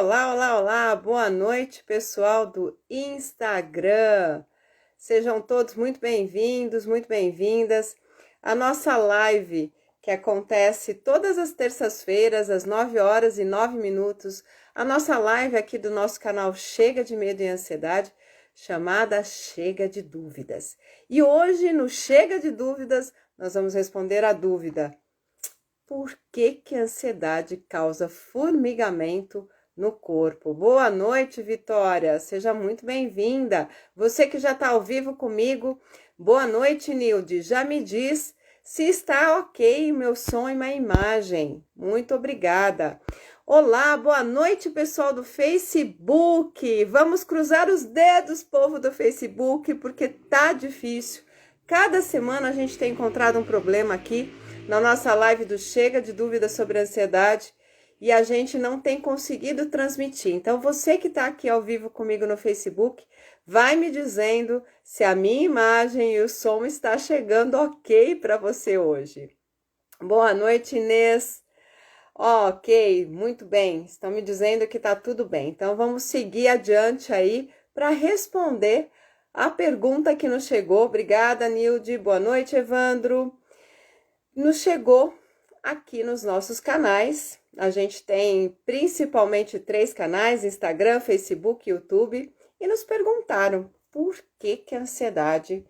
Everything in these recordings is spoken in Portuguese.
Olá, olá, olá, boa noite, pessoal do Instagram. Sejam todos muito bem-vindos, muito bem-vindas à nossa live que acontece todas as terças-feiras, às 9h09, a nossa live aqui do nosso canal Chega de Medo e Ansiedade, chamada Chega de Dúvidas. E hoje, no Chega de Dúvidas, nós vamos responder a dúvida: por que a ansiedade causa formigamento no corpo? Boa noite, Vitória, seja muito bem-vinda. Você que já está ao vivo comigo, boa noite, Nilde. Já me diz se está ok o meu som e minha imagem. Muito obrigada. Olá, boa noite, pessoal do Facebook. Vamos cruzar os dedos, povo do Facebook, porque tá difícil. Cada semana a gente tem encontrado um problema aqui na nossa live do Chega de Dúvidas sobre Ansiedade e a gente não tem conseguido transmitir. Então, você que está aqui ao vivo comigo no Facebook, vai me dizendo se a minha imagem e o som está chegando ok para você hoje. Boa noite, Inês. Ok, muito bem. Estão me dizendo que está tudo bem. Então, vamos seguir adiante aí para responder a pergunta que nos chegou. Obrigada, Nilde. Boa noite, Evandro. Nos chegou aqui nos nossos canais. A gente tem principalmente 3 canais: Instagram, Facebook e YouTube, e nos perguntaram por que a ansiedade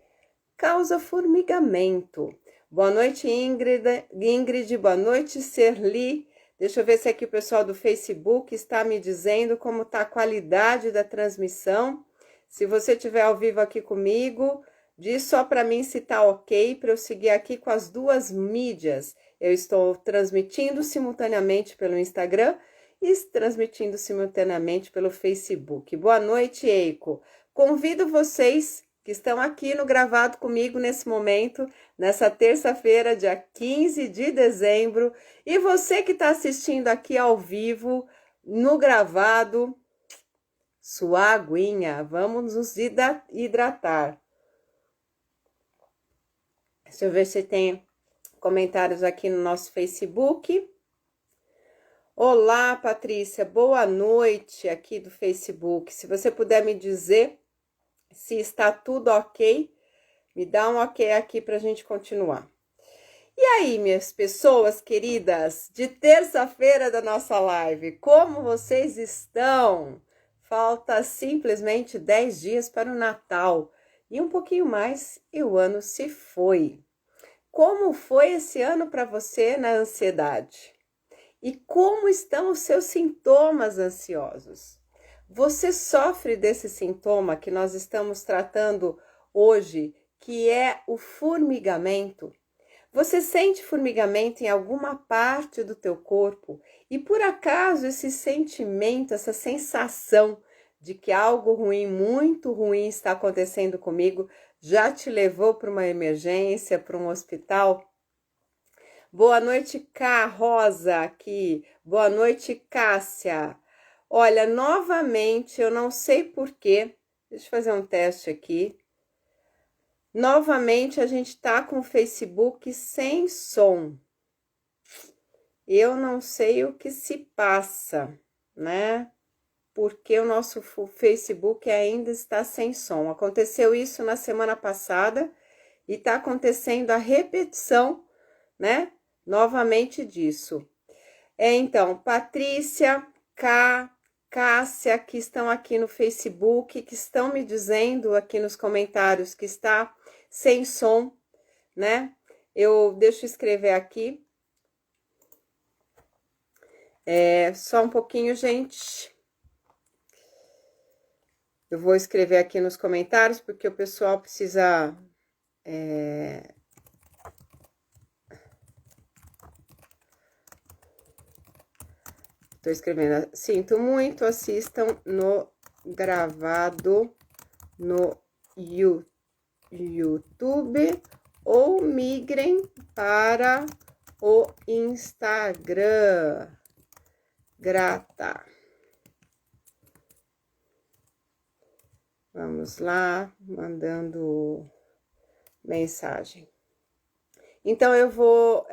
causa formigamento. Boa noite, Ingrid, boa noite, Serli. Deixa eu ver se aqui o pessoal do Facebook está me dizendo como está a qualidade da transmissão. Se você estiver ao vivo aqui comigo, diz só para mim se tá ok, para eu seguir aqui com as duas mídias. Eu estou transmitindo simultaneamente pelo Instagram e transmitindo simultaneamente pelo Facebook. Boa noite, Eiko. Convido vocês que estão aqui no gravado comigo nesse momento, nessa terça-feira, dia 15 de dezembro, e você que está assistindo aqui ao vivo, no gravado, sua aguinha, vamos nos hidratar. Deixa eu ver se tem comentários aqui no nosso Facebook. Olá, Patrícia, boa noite aqui do Facebook. Se você puder me dizer se está tudo ok, me dá um ok aqui para a gente continuar. E aí, minhas pessoas queridas, de terça-feira da nossa live, como vocês estão? Falta simplesmente 10 dias para o Natal. E um pouquinho mais e o ano se foi. Como foi esse ano para você na ansiedade? E como estão os seus sintomas ansiosos? Você sofre desse sintoma que nós estamos tratando hoje, que é o formigamento? Você sente formigamento em alguma parte do teu corpo? E por acaso esse sentimento, essa sensação de que algo ruim, muito ruim está acontecendo comigo, já te levou para uma emergência, para um hospital? Boa noite, Cá Rosa aqui. Boa noite, Cássia. Olha, novamente, eu não sei porquê. Deixa eu fazer um teste aqui. Novamente, a gente tá com o Facebook sem som. Eu não sei o que se passa, né? Porque o nosso Facebook ainda está sem som. Aconteceu isso na semana passada e tá acontecendo a repetição, né? Novamente disso. Então, Patrícia, Cássia, que estão aqui no Facebook, que estão me dizendo aqui nos comentários que está sem som, né? Deixa eu escrever aqui. Só um pouquinho, gente. Eu vou escrever aqui nos comentários, porque o pessoal precisa... Estou escrevendo. Sinto muito, assistam no gravado no YouTube ou migrem para o Instagram. Grata. Vamos lá, mandando mensagem. Então, eu vou...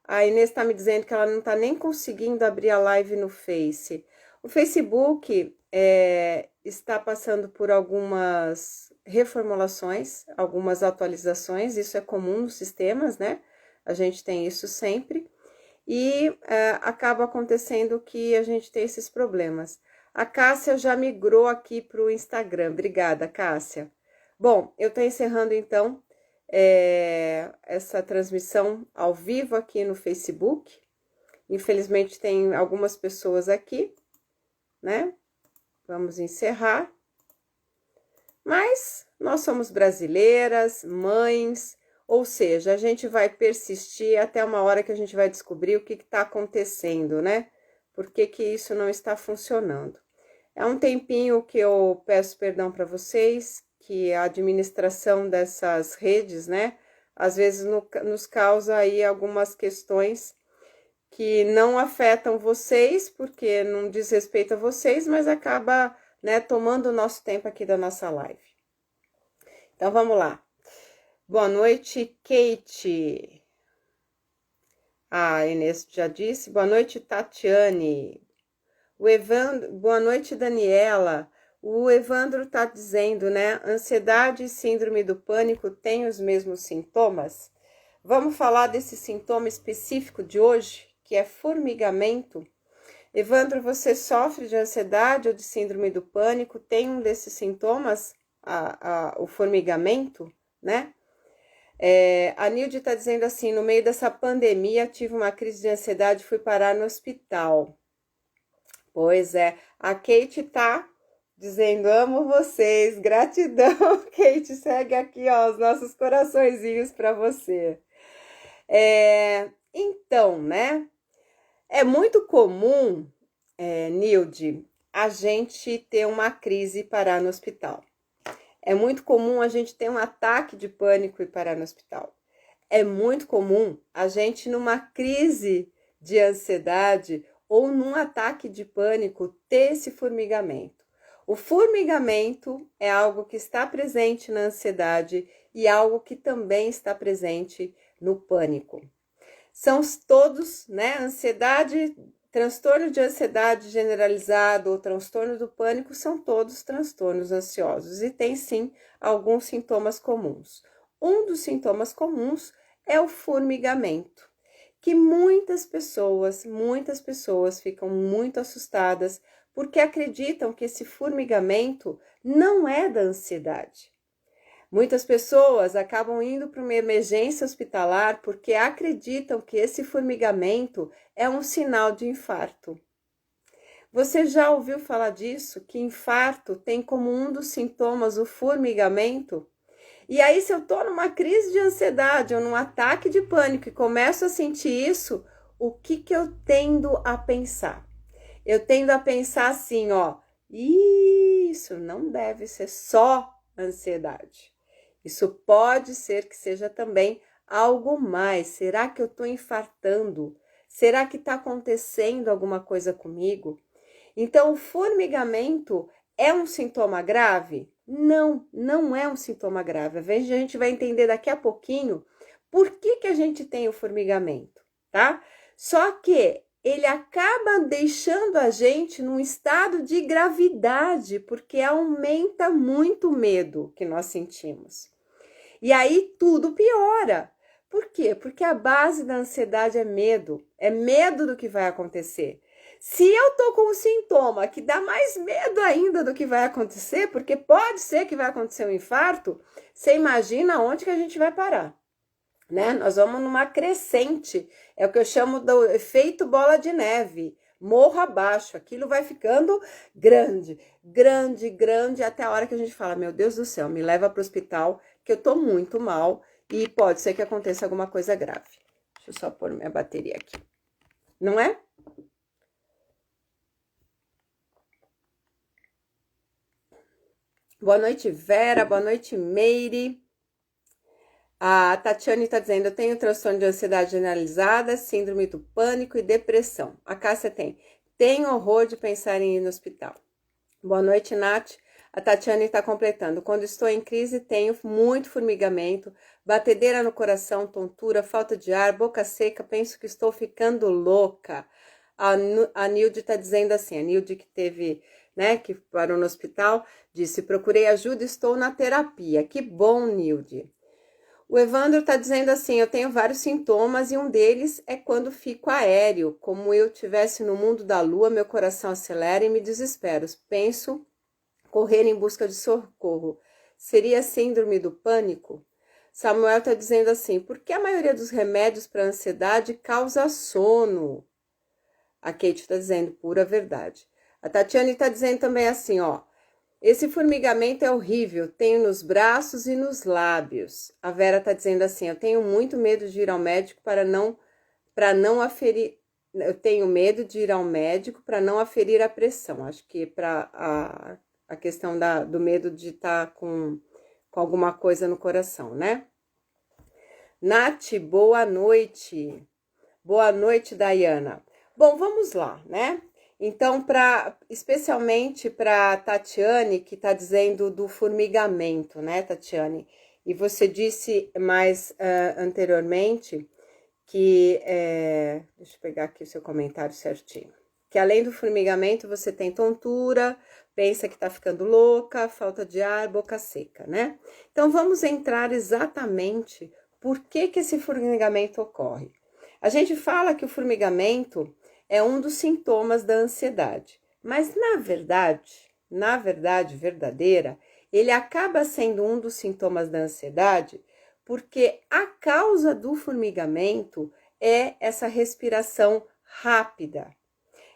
A Inês está me dizendo que ela não está nem conseguindo abrir a live no Face. O Facebook está passando por algumas reformulações, algumas atualizações, isso é comum nos sistemas, né? A gente tem isso sempre, e acaba acontecendo que a gente tem esses problemas. A Cássia já migrou aqui para o Instagram. Obrigada, Cássia. Bom, eu estou encerrando então essa transmissão ao vivo aqui no Facebook. Infelizmente tem algumas pessoas aqui, né? Vamos encerrar. Mas nós somos brasileiras, mães, ou seja, a gente vai persistir até uma hora que a gente vai descobrir o que está acontecendo, né? Por que que isso não está funcionando? É um tempinho que eu peço perdão para vocês, que a administração dessas redes, né? Às vezes nos causa aí algumas questões que não afetam vocês, porque não diz respeito a vocês, mas acaba, né, tomando o nosso tempo aqui da nossa live. Então, vamos lá. Boa noite, Kate. A Inês já disse. Boa noite, Tatiane. O Evandro, boa noite, Daniela. O Evandro está dizendo, né, ansiedade e síndrome do pânico têm os mesmos sintomas? Vamos falar desse sintoma específico de hoje, que é formigamento. Evandro, você sofre de ansiedade ou de síndrome do pânico? Tem um desses sintomas, o formigamento, né? A Nilde está dizendo assim, no meio dessa pandemia, tive uma crise de ansiedade e fui parar no hospital. Pois é, a Kate tá dizendo, amo vocês, gratidão. Kate, segue aqui, ó, os nossos coraçõezinhos para você. Então, né, é muito comum, Nilde, a gente ter uma crise e parar no hospital. É muito comum a gente ter um ataque de pânico e parar no hospital. É muito comum a gente, numa crise de ansiedade ou num ataque de pânico, ter esse formigamento. O formigamento é algo que está presente na ansiedade e algo que também está presente no pânico. São todos, né, ansiedade, transtorno de ansiedade generalizado ou transtorno do pânico são todos transtornos ansiosos e tem sim alguns sintomas comuns. Um dos sintomas comuns é o formigamento, que muitas pessoas ficam muito assustadas porque acreditam que esse formigamento não é da ansiedade. Muitas pessoas acabam indo para uma emergência hospitalar porque acreditam que esse formigamento é um sinal de infarto. Você já ouviu falar disso? Que infarto tem como um dos sintomas o formigamento? E aí, se eu estou numa crise de ansiedade ou num ataque de pânico e começo a sentir isso, o que eu tendo a pensar? Eu tendo a pensar assim, ó, isso não deve ser só ansiedade. Isso pode ser que seja também algo mais. Será que eu estou infartando? Será que está acontecendo alguma coisa comigo? Então, o formigamento é um sintoma grave? Não, não é um sintoma grave. A gente vai entender daqui a pouquinho por que a gente tem o formigamento, tá? Só que ele acaba deixando a gente num estado de gravidade, porque aumenta muito o medo que nós sentimos. E aí tudo piora. Por quê? Porque a base da ansiedade é medo do que vai acontecer. Se eu tô com um sintoma que dá mais medo ainda do que vai acontecer, porque pode ser que vai acontecer um infarto, você imagina onde que a gente vai parar, né? Nós vamos numa crescente, é o que eu chamo do efeito bola de neve, morro abaixo, aquilo vai ficando grande, grande, grande, até a hora que a gente fala, meu Deus do céu, me leva para o hospital, que eu tô muito mal e pode ser que aconteça alguma coisa grave. Deixa eu só pôr minha bateria aqui. Não é? Boa noite, Vera. Boa noite, Meire. A Tatiane está dizendo, eu tenho transtorno de ansiedade generalizada, síndrome do pânico e depressão. A Cássia tem horror de pensar em ir no hospital. Boa noite, Nath. A Tatiane está completando. Quando estou em crise, tenho muito formigamento, batedeira no coração, tontura, falta de ar, boca seca, penso que estou ficando louca. A Nilde está dizendo assim, a Nilde que teve, né, que parou no hospital, disse, procurei ajuda, estou na terapia. Que bom, Nilde. O Evandro está dizendo assim, eu tenho vários sintomas e um deles é quando fico aéreo, como eu estivesse no mundo da lua, meu coração acelera e me desespero. Penso correr em busca de socorro. Seria síndrome do pânico? Samuel está dizendo assim, por que a maioria dos remédios para ansiedade causa sono? A Kate está dizendo, pura verdade. A Tatiane está dizendo também assim, ó, esse formigamento é horrível, tenho nos braços e nos lábios. A Vera está dizendo assim, eu tenho muito medo de ir ao médico para não aferir, eu tenho medo de ir ao médico para não aferir a pressão. Acho que para a questão do medo de estar com alguma coisa no coração, né? Nath, boa noite. Boa noite, Dayana. Bom, vamos lá, né? Então, especialmente para Tatiane, que está dizendo do formigamento, né, Tatiane? E você disse mais anteriormente que, deixa eu pegar aqui o seu comentário certinho, que além do formigamento você tem tontura, pensa que está ficando louca, falta de ar, boca seca, né? Então, vamos entrar exatamente por que esse formigamento ocorre. A gente fala que o formigamento é um dos sintomas da ansiedade, mas na verdade verdadeira, ele acaba sendo um dos sintomas da ansiedade porque a causa do formigamento é essa respiração rápida,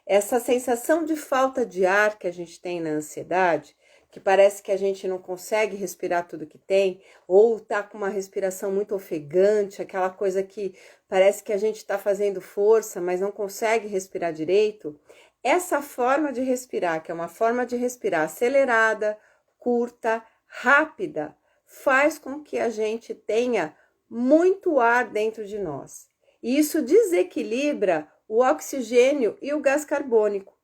essa sensação de falta de ar que a gente tem na ansiedade, que parece que a gente não consegue respirar tudo que tem, ou tá com uma respiração muito ofegante, aquela coisa que parece que a gente está fazendo força, mas não consegue respirar direito. Essa forma de respirar, que é uma forma de respirar acelerada, curta, rápida, faz com que a gente tenha muito ar dentro de nós. E isso desequilibra o oxigênio e o gás carbônico.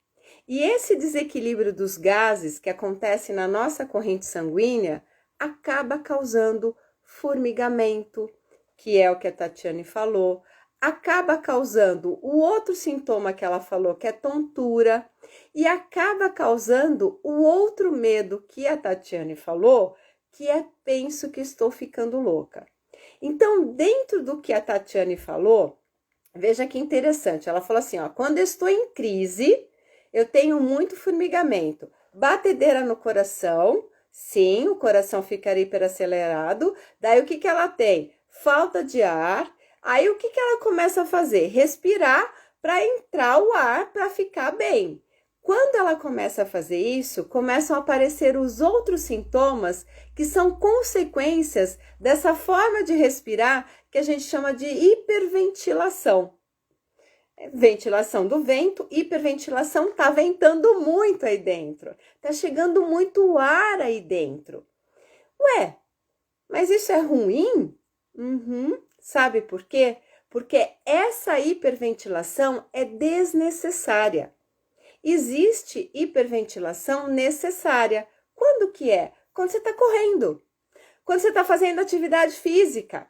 E esse desequilíbrio dos gases que acontece na nossa corrente sanguínea acaba causando formigamento, que é o que a Tatiane falou, acaba causando o outro sintoma que ela falou, que é tontura, e acaba causando o outro medo que a Tatiane falou, que é penso que estou ficando louca. Então, dentro do que a Tatiane falou, veja que interessante, ela falou assim, ó, quando eu estou em crise, eu tenho muito formigamento, batedeira no coração, sim, o coração fica hiperacelerado, daí o que ela tem? Falta de ar, aí o que ela começa a fazer? Respirar para entrar o ar para ficar bem. Quando ela começa a fazer isso, começam a aparecer os outros sintomas que são consequências dessa forma de respirar que a gente chama de hiperventilação. Ventilação do vento, hiperventilação, tá ventando muito aí dentro, tá chegando muito ar aí dentro. Ué, mas isso é ruim? Sabe por quê? Porque essa hiperventilação é desnecessária. Existe hiperventilação necessária. Quando que é? Quando você está correndo, quando você está fazendo atividade física,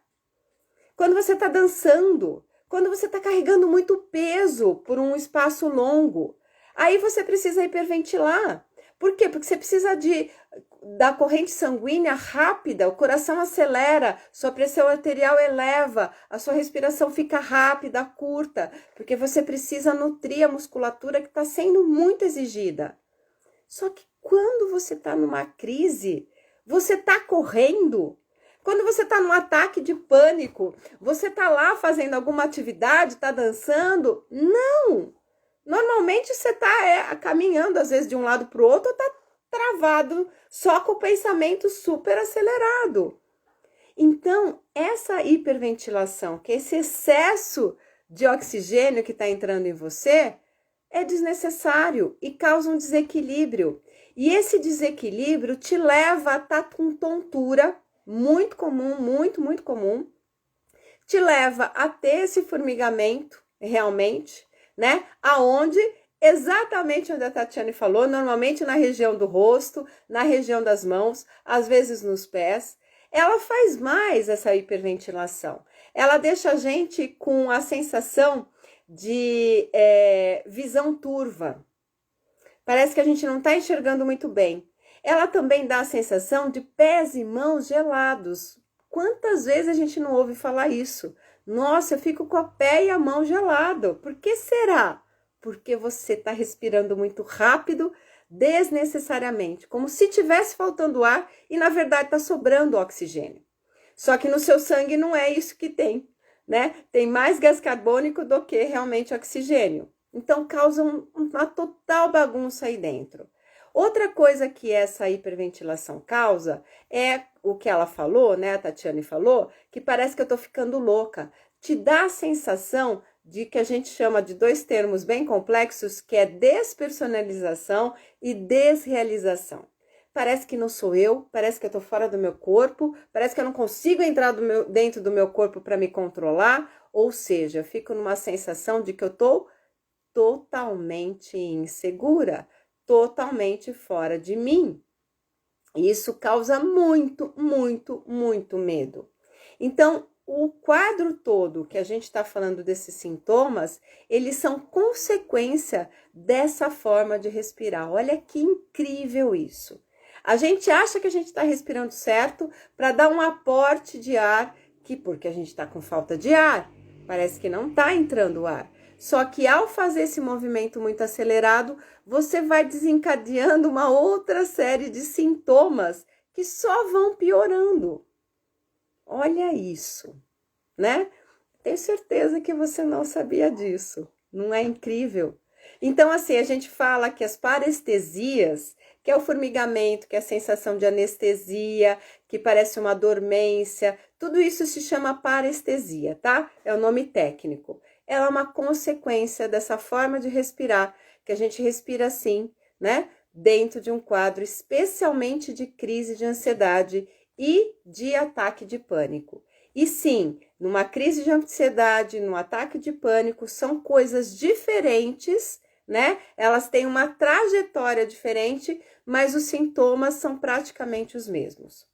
quando você está dançando, quando você está carregando muito peso por um espaço longo. Aí você precisa hiperventilar. Por quê? Porque você precisa da corrente sanguínea rápida, o coração acelera, sua pressão arterial eleva, a sua respiração fica rápida, curta, porque você precisa nutrir a musculatura que está sendo muito exigida. Só que quando você está numa crise, você está correndo. Quando você está num ataque de pânico, você está lá fazendo alguma atividade, está dançando? Não! Normalmente você está caminhando, às vezes, de um lado para o outro, ou está travado, só com o pensamento super acelerado. Então, essa hiperventilação, que é esse excesso de oxigênio que está entrando em você, é desnecessário e causa um desequilíbrio. E esse desequilíbrio te leva a estar com tontura, muito comum, muito comum, te leva a ter esse formigamento, realmente, né? Aonde, exatamente onde a Tatiane falou, normalmente na região do rosto, na região das mãos, às vezes nos pés, ela faz mais essa hiperventilação. Ela deixa a gente com a sensação de visão turva. Parece que a gente não está enxergando muito bem. Ela também dá a sensação de pés e mãos gelados. Quantas vezes a gente não ouve falar isso? Nossa, eu fico com o pé e a mão gelado. Por que será? Porque você está respirando muito rápido, desnecessariamente, como se tivesse faltando ar e na verdade está sobrando oxigênio. Só que no seu sangue não é isso que tem, né? Tem mais gás carbônico do que realmente oxigênio. Então causa uma total bagunça aí dentro. Outra coisa que essa hiperventilação causa é o que ela falou, né? A Tatiane falou, que parece que eu tô ficando louca. Te dá a sensação de que a gente chama de dois termos bem complexos, que é despersonalização e desrealização. Parece que não sou eu, parece que eu tô fora do meu corpo, parece que eu não consigo entrar dentro do meu corpo para me controlar, ou seja, eu fico numa sensação de que eu tô totalmente insegura, totalmente fora de mim. Isso causa muito, muito, muito medo. Então, o quadro todo que a gente está falando desses sintomas, eles são consequência dessa forma de respirar. Olha que incrível isso. A gente acha que a gente está respirando certo para dar um aporte de ar, que porque a gente está com falta de ar, parece que não está entrando ar. Só que ao fazer esse movimento muito acelerado, você vai desencadeando uma outra série de sintomas que só vão piorando. Olha isso, né? Tenho certeza que você não sabia disso. Não é incrível? Então, assim, a gente fala que as parestesias, que é o formigamento, que é a sensação de anestesia, que parece uma dormência, tudo isso se chama parestesia, tá? É o nome técnico. Ela é uma consequência dessa forma de respirar, que a gente respira assim, né? Dentro de um quadro especialmente de crise de ansiedade e de ataque de pânico. E sim, numa crise de ansiedade, num ataque de pânico, são coisas diferentes, né? Elas têm uma trajetória diferente, mas os sintomas são praticamente os mesmos.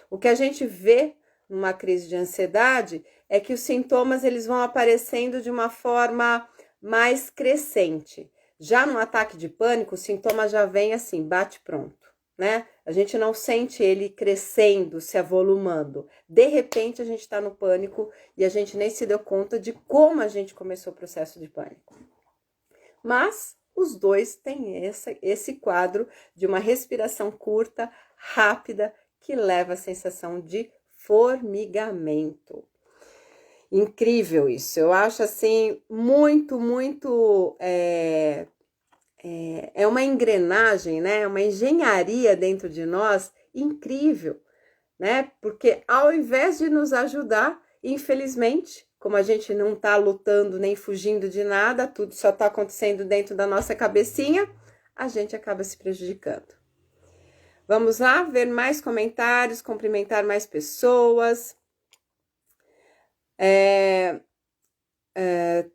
O que a gente vê numa crise de ansiedade é que os sintomas eles vão aparecendo de uma forma mais crescente. Já no ataque de pânico, o sintoma já vem assim, bate pronto, né? A gente não sente ele crescendo, se avolumando. De repente, a gente está no pânico e a gente nem se deu conta de como a gente começou o processo de pânico. Mas os dois têm esse quadro de uma respiração curta, rápida, que leva a sensação de formigamento. Incrível isso. Eu acho assim muito, muito... É uma engrenagem, né? Uma engenharia dentro de nós incrível, né? Porque ao invés de nos ajudar, infelizmente, como a gente não tá lutando nem fugindo de nada, tudo só tá acontecendo dentro da nossa cabecinha, a gente acaba se prejudicando. Vamos lá ver mais comentários, cumprimentar mais pessoas.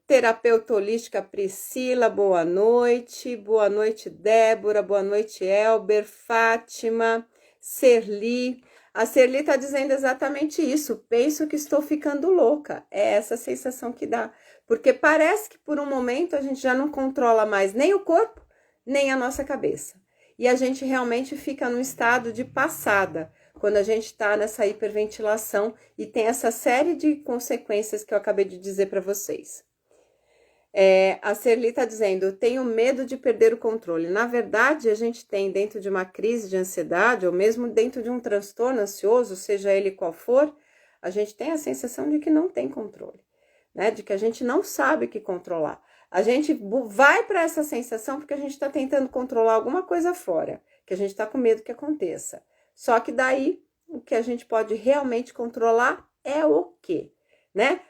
Terapeuta holística Priscila, boa noite. Boa noite, Débora. Boa noite, Elber, Fátima, Serli. A Serli está dizendo exatamente isso. Penso que estou ficando louca. É essa sensação que dá. Porque parece que por um momento a gente já não controla mais nem o corpo, nem a nossa cabeça. E a gente realmente fica num estado de passada, quando a gente está nessa hiperventilação e tem essa série de consequências que eu acabei de dizer para vocês. A Serli está dizendo, eu tenho medo de perder o controle. Na verdade, a gente tem dentro de uma crise de ansiedade, ou mesmo dentro de um transtorno ansioso, seja ele qual for, a gente tem a sensação de que não tem controle, né? De que a gente não sabe o que controlar. A gente vai para essa sensação porque a gente está tentando controlar alguma coisa fora, que a gente está com medo que aconteça. Só que daí, o que a gente pode realmente controlar é o quê, né?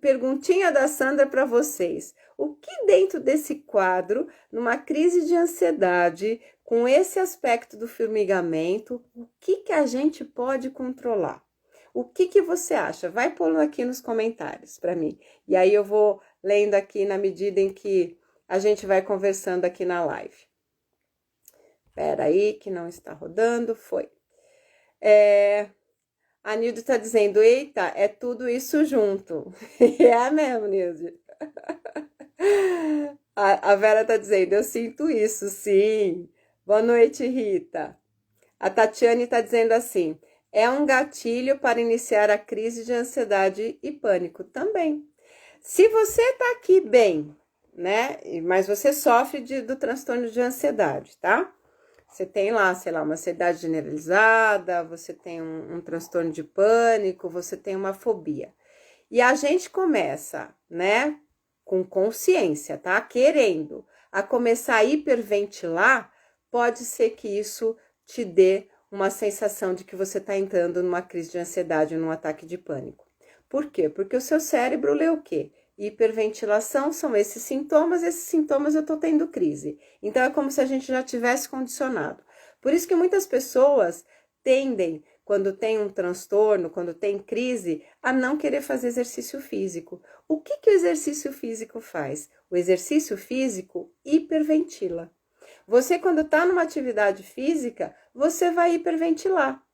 Perguntinha da Sandra para vocês. O que dentro desse quadro, numa crise de ansiedade, com esse aspecto do formigamento, o que a gente pode controlar? O que você acha? Vai pondo aqui nos comentários para mim. E aí eu vou lendo aqui na medida em que a gente vai conversando aqui na live. Espera aí que não está rodando, foi. A Nilde está dizendo, eita, é tudo isso junto. É mesmo, Nilde. A Vera tá dizendo, eu sinto isso, sim. Boa noite, Rita. A Tatiane tá dizendo assim, é um gatilho para iniciar a crise de ansiedade e pânico também. Se você tá aqui bem, né, mas você sofre do transtorno de ansiedade, tá? Você tem lá, sei lá, uma ansiedade generalizada, você tem um transtorno de pânico, você tem uma fobia. E a gente começa, né, com consciência, tá? Querendo a começar a hiperventilar, pode ser que isso te dê uma sensação de que você está entrando numa crise de ansiedade, num ataque de pânico. Por quê? Porque o seu cérebro lê o quê? Hiperventilação são esses sintomas eu tô tendo crise. Então é como se a gente já tivesse condicionado. Por isso que muitas pessoas tendem, quando tem um transtorno, quando tem crise, a não querer fazer exercício físico. O que o exercício físico faz? O exercício físico hiperventila. Você, quando está numa atividade física, você vai hiperventilar.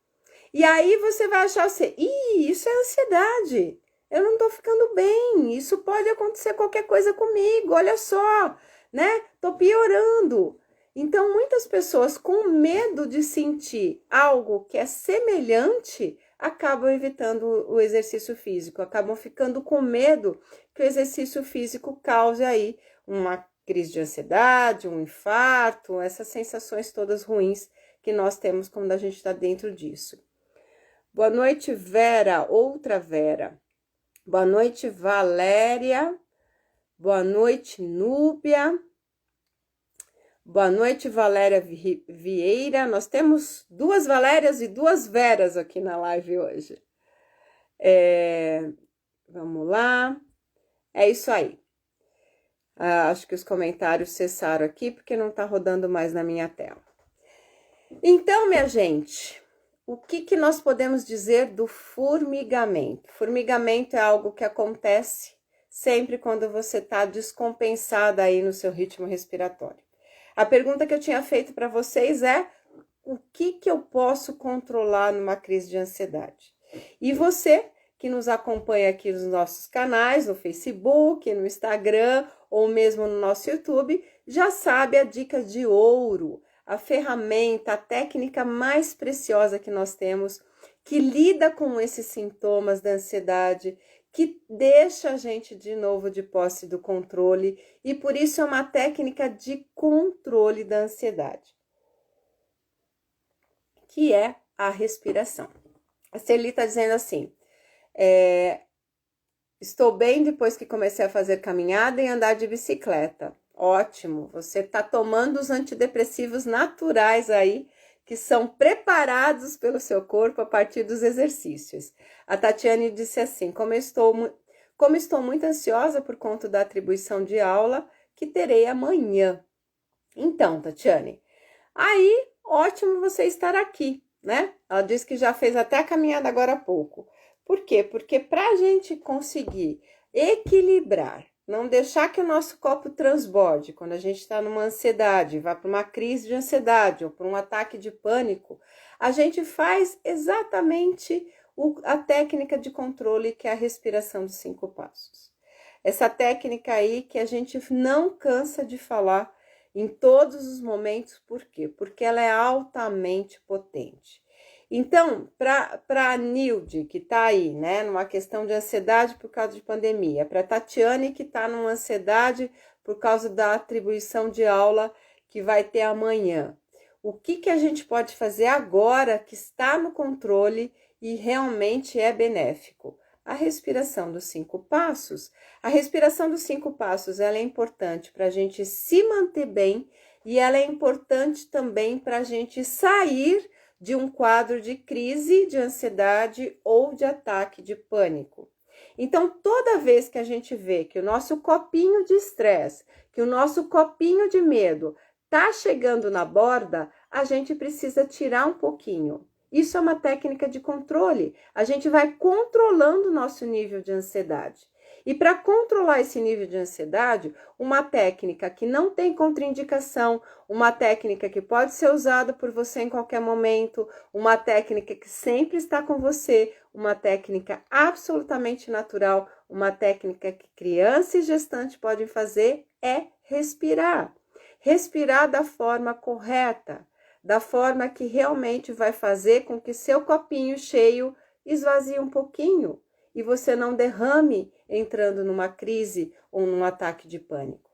E aí você vai achar assim, isso é ansiedade. Eu não tô ficando bem, isso pode acontecer qualquer coisa comigo, olha só, né? Tô piorando. Então, muitas pessoas com medo de sentir algo que é semelhante, acabam evitando o exercício físico, acabam ficando com medo que o exercício físico cause aí uma crise de ansiedade, um infarto, essas sensações todas ruins que nós temos quando a gente está dentro disso. Boa noite, Vera, outra Vera. Boa noite, Valéria. Boa noite, Núbia. Boa noite, Valéria Vieira. Nós temos 2 Valérias e 2 Veras aqui na live hoje. Vamos lá. É isso aí. Acho que os comentários cessaram aqui porque não está rodando mais na minha tela. Então, minha gente, o que nós podemos dizer do formigamento? Formigamento é algo que acontece sempre quando você está descompensada aí no seu ritmo respiratório. A pergunta que eu tinha feito para vocês é: o que eu posso controlar numa crise de ansiedade? E você que nos acompanha aqui nos nossos canais, no Facebook, no Instagram ou mesmo no nosso YouTube, já sabe a dica de ouro, a ferramenta, a técnica mais preciosa que nós temos, que lida com esses sintomas da ansiedade, que deixa a gente de novo de posse do controle, e por isso é uma técnica de controle da ansiedade, que é a respiração. A Celi está dizendo assim, estou bem depois que comecei a fazer caminhada e andar de bicicleta. Ótimo, você está tomando os antidepressivos naturais aí, que são preparados pelo seu corpo a partir dos exercícios. A Tatiane disse assim, como estou muito ansiosa por conta da atribuição de aula que terei amanhã. Então, Tatiane, aí ótimo você estar aqui, né? Ela disse que já fez até a caminhada agora há pouco. Por quê? Porque para a gente conseguir equilibrar, não deixar que o nosso copo transborde, quando a gente está numa ansiedade, vá para uma crise de ansiedade ou para um ataque de pânico, a gente faz exatamente a técnica de controle, que é a respiração dos 5 passos. Essa técnica aí que a gente não cansa de falar em todos os momentos, por quê? Porque ela é altamente potente. Então, para a Nilde, que está aí, né, numa questão de ansiedade por causa de pandemia, para a Tatiane, que está numa ansiedade por causa da atribuição de aula que vai ter amanhã, o que a gente pode fazer agora que está no controle e realmente é benéfico? A respiração dos 5 passos. A respiração dos 5 passos, ela é importante para a gente se manter bem e ela é importante também para a gente sair de um quadro de crise, de ansiedade ou de ataque de pânico. Então, toda vez que a gente vê que o nosso copinho de estresse, que o nosso copinho de medo tá chegando na borda, a gente precisa tirar um pouquinho. Isso é uma técnica de controle. A gente vai controlando o nosso nível de ansiedade. E para controlar esse nível de ansiedade, uma técnica que não tem contraindicação, uma técnica que pode ser usada por você em qualquer momento, uma técnica que sempre está com você, uma técnica absolutamente natural, uma técnica que criança e gestante podem fazer é respirar. Respirar da forma correta, da forma que realmente vai fazer com que seu copinho cheio esvazie um pouquinho e você não derrame entrando numa crise ou num ataque de pânico.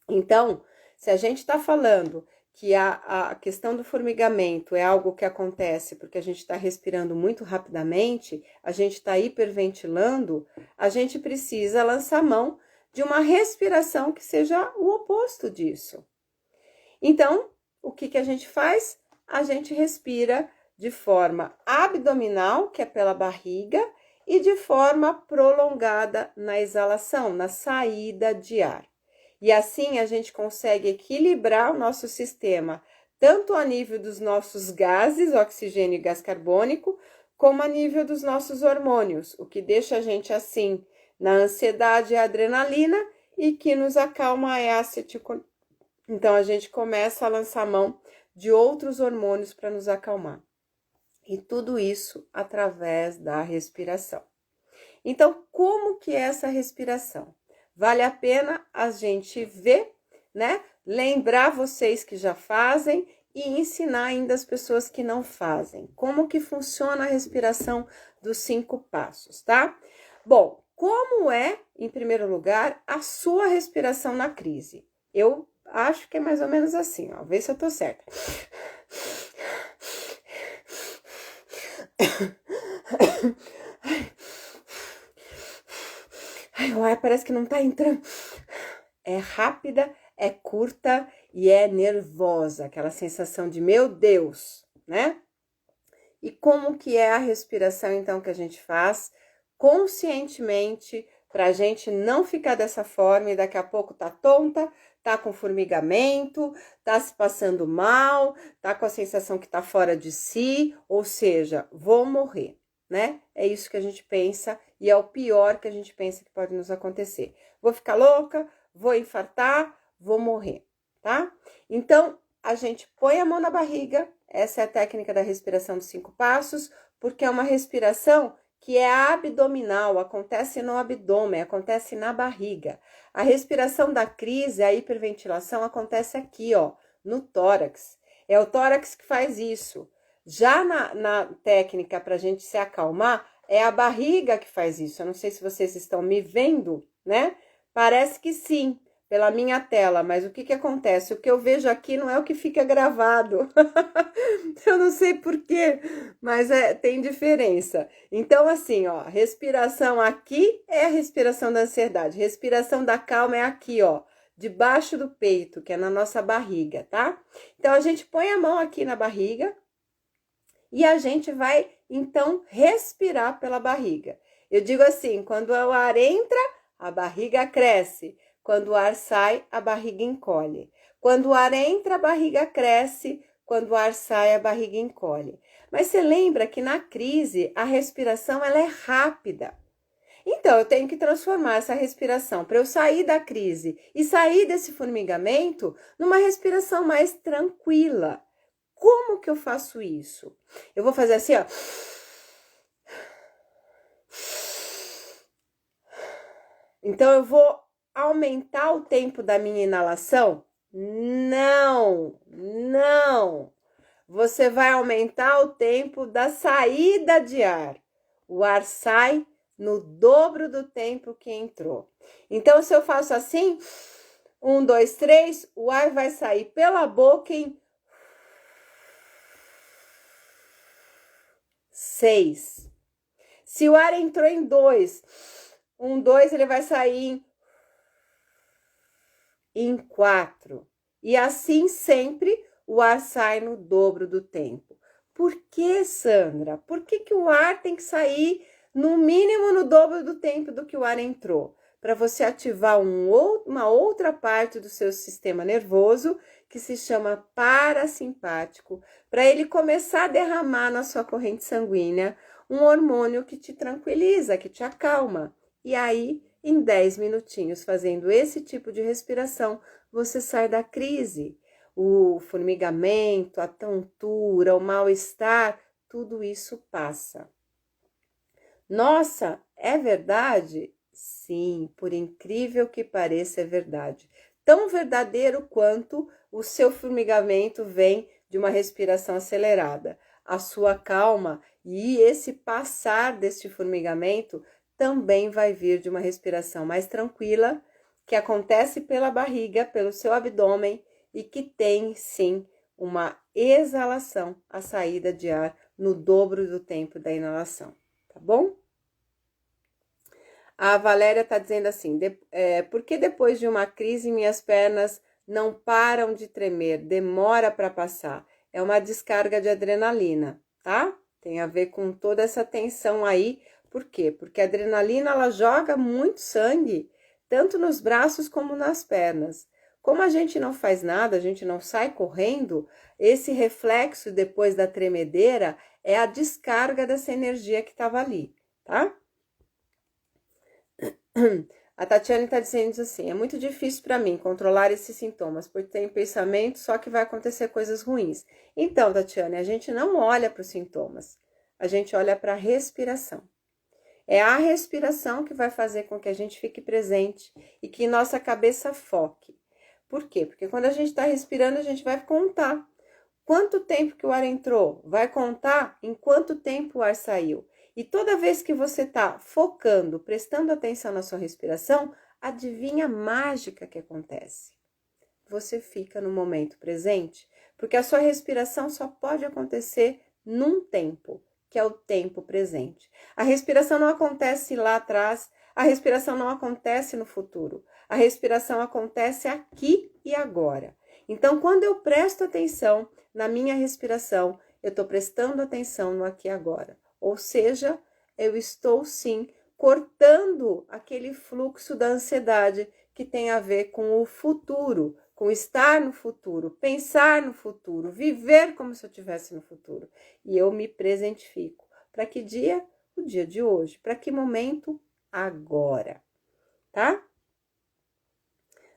Então, se a gente está falando que a questão do formigamento é algo que acontece porque a gente está respirando muito rapidamente, a gente está hiperventilando, a gente precisa lançar mão de uma respiração que seja o oposto disso. Então, o que a gente faz? A gente respira de forma abdominal, que é pela barriga, e de forma prolongada na exalação, na saída de ar. E assim a gente consegue equilibrar o nosso sistema, tanto a nível dos nossos gases, oxigênio e gás carbônico, como a nível dos nossos hormônios, o que deixa a gente assim, na ansiedade e adrenalina, e que nos acalma é a acetilcolina. Então a gente começa a lançar mão de outros hormônios para nos acalmar. E tudo isso através da respiração. Então, como que é essa respiração? Vale a pena a gente ver, né? Lembrar vocês que já fazem e ensinar ainda as pessoas que não fazem. Como que funciona a respiração dos 5 passos, tá? Bom, como é, em primeiro lugar, a sua respiração na crise? Eu acho que é mais ou menos assim, ó. Vê se eu tô certa. Ai, o ar parece que não tá entrando. É rápida, é curta e é nervosa, aquela sensação de meu Deus, né? E como que é a respiração, então, que a gente faz conscientemente para a gente não ficar dessa forma e daqui a pouco tá tonta, tá com formigamento, tá se passando mal, tá com a sensação que tá fora de si, ou seja, vou morrer, né? É isso que a gente pensa e é o pior que a gente pensa que pode nos acontecer. Vou ficar louca, vou infartar, vou morrer, tá? Então, a gente põe a mão na barriga, essa é a técnica da respiração dos 5 passos, porque é uma respiração que é abdominal, acontece no abdômen, acontece na barriga. A respiração da crise, a hiperventilação, acontece aqui, ó, no tórax. É o tórax que faz isso. Já na técnica para a gente se acalmar, é a barriga que faz isso. Eu não sei se vocês estão me vendo, né? Parece que sim, pela minha tela, mas o que acontece? O que eu vejo aqui não é o que fica gravado. Eu não sei porquê, mas tem diferença. Então, assim, ó, respiração aqui é a respiração da ansiedade. Respiração da calma é aqui, ó, debaixo do peito, que é na nossa barriga, tá? Então, a gente põe a mão aqui na barriga e a gente vai, então, respirar pela barriga. Eu digo assim, quando o ar entra, a barriga cresce. Quando o ar sai, a barriga encolhe. Quando o ar entra, a barriga cresce. Quando o ar sai, a barriga encolhe. Mas você lembra que na crise, a respiração ela é rápida. Então, eu tenho que transformar essa respiração para eu sair da crise e sair desse formigamento numa respiração mais tranquila. Como que eu faço isso? Eu vou fazer assim, ó. Então, eu vou aumentar o tempo da minha inalação? Não, não. Você vai aumentar o tempo da saída de ar. O ar sai no dobro do tempo que entrou. Então, se eu faço assim, 1, 2, 3, o ar vai sair pela boca em 6. Se o ar entrou em 2, 1, 2, ele vai sair em 4. E assim sempre o ar sai no dobro do tempo. Por que, Sandra? Por que o ar tem que sair no mínimo no dobro do tempo do que o ar entrou? Para você ativar uma outra parte do seu sistema nervoso que se chama parasimpático, para ele começar a derramar na sua corrente sanguínea um hormônio que te tranquiliza, que te acalma. E aí, em 10 minutinhos, fazendo esse tipo de respiração, você sai da crise. O formigamento, a tontura, o mal-estar, tudo isso passa. Nossa, é verdade? Sim, por incrível que pareça, é verdade. Tão verdadeiro quanto o seu formigamento vem de uma respiração acelerada. A sua calma e esse passar deste formigamento também vai vir de uma respiração mais tranquila, que acontece pela barriga, pelo seu abdômen e que tem, sim, uma exalação, a saída de ar no dobro do tempo da inalação, tá bom? A Valéria está dizendo assim, por que depois de uma crise minhas pernas não param de tremer, demora para passar? É uma descarga de adrenalina, tá? Tem a ver com toda essa tensão aí. Por quê? Porque a adrenalina, ela joga muito sangue, tanto nos braços como nas pernas. Como a gente não faz nada, a gente não sai correndo, esse reflexo depois da tremedeira é a descarga dessa energia que estava ali, tá? A Tatiane está dizendo assim, é muito difícil para mim controlar esses sintomas, porque tem pensamento só que vai acontecer coisas ruins. Então, Tatiane, a gente não olha para os sintomas, a gente olha para a respiração. É a respiração que vai fazer com que a gente fique presente e que nossa cabeça foque. Por quê? Porque quando a gente está respirando, a gente vai contar quanto tempo que o ar entrou, vai contar em quanto tempo o ar saiu. E toda vez que você está focando, prestando atenção na sua respiração, adivinha a mágica que acontece? Você fica no momento presente, porque a sua respiração só pode acontecer num tempo, que é o tempo presente. A respiração não acontece lá atrás, a respiração não acontece no futuro, a respiração acontece aqui e agora. Então, quando eu presto atenção na minha respiração, eu estou prestando atenção no aqui e agora. Ou seja, eu estou sim cortando aquele fluxo da ansiedade que tem a ver com o futuro, com estar no futuro, pensar no futuro, viver como se eu estivesse no futuro. E eu me presentifico. Para que dia? O dia de hoje. Para que momento? Agora. Tá?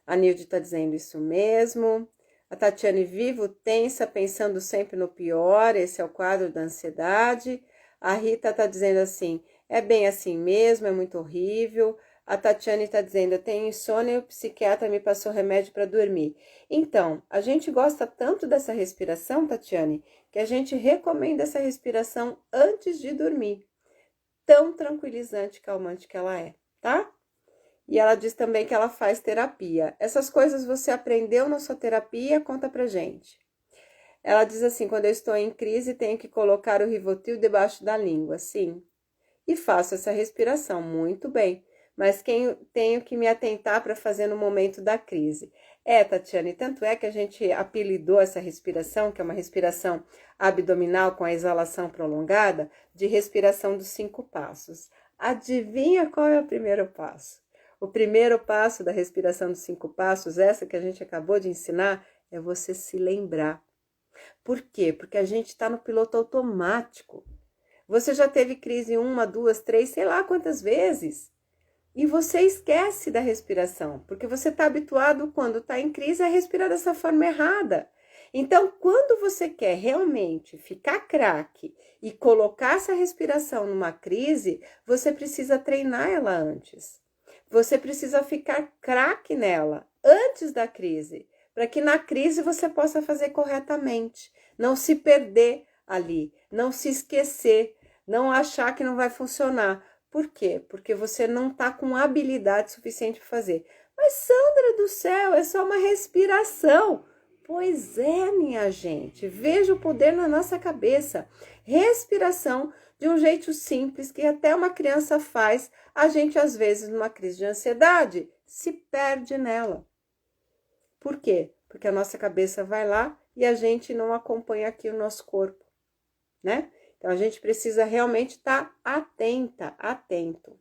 A Nilde está dizendo isso mesmo. A Tatiane, vivo tensa, pensando sempre no pior. Esse é o quadro da ansiedade. A Rita está dizendo assim, é bem assim mesmo, é muito horrível. A Tatiane está dizendo, eu tenho insônia e o psiquiatra me passou remédio para dormir. Então, a gente gosta tanto dessa respiração, Tatiane, que a gente recomenda essa respiração antes de dormir. Tão tranquilizante e calmante que ela é, tá? E ela diz também que ela faz terapia. Essas coisas você aprendeu na sua terapia? Conta pra gente. Ela diz assim, quando eu estou em crise, tenho que colocar o Rivotril debaixo da língua. Sim. E faço essa respiração, muito bem. Mas quem tenho que me atentar para fazer no momento da crise? Tatiane, tanto é que a gente apelidou essa respiração, que é uma respiração abdominal com a exalação prolongada, de respiração dos 5 passos. Adivinha qual é o primeiro passo? O primeiro passo da respiração dos 5 passos, essa que a gente acabou de ensinar, é você se lembrar. Por quê? Porque a gente está no piloto automático. Você já teve crise 1, 2, 3, sei lá quantas vezes. E você esquece da respiração, porque você está habituado, quando está em crise, a respirar dessa forma errada. Então, quando você quer realmente ficar craque e colocar essa respiração numa crise, você precisa treinar ela antes. Você precisa ficar craque nela antes da crise, para que na crise você possa fazer corretamente, não se perder ali, não se esquecer, não achar que não vai funcionar. Por quê? Porque você não está com habilidade suficiente para fazer. Mas Sandra do céu, é só uma respiração. Pois é, minha gente, veja o poder na nossa cabeça. Respiração de um jeito simples que até uma criança faz, a gente às vezes numa crise de ansiedade se perde nela. Por quê? Porque a nossa cabeça vai lá e a gente não acompanha aqui o nosso corpo, né? Então a gente precisa realmente estar atento.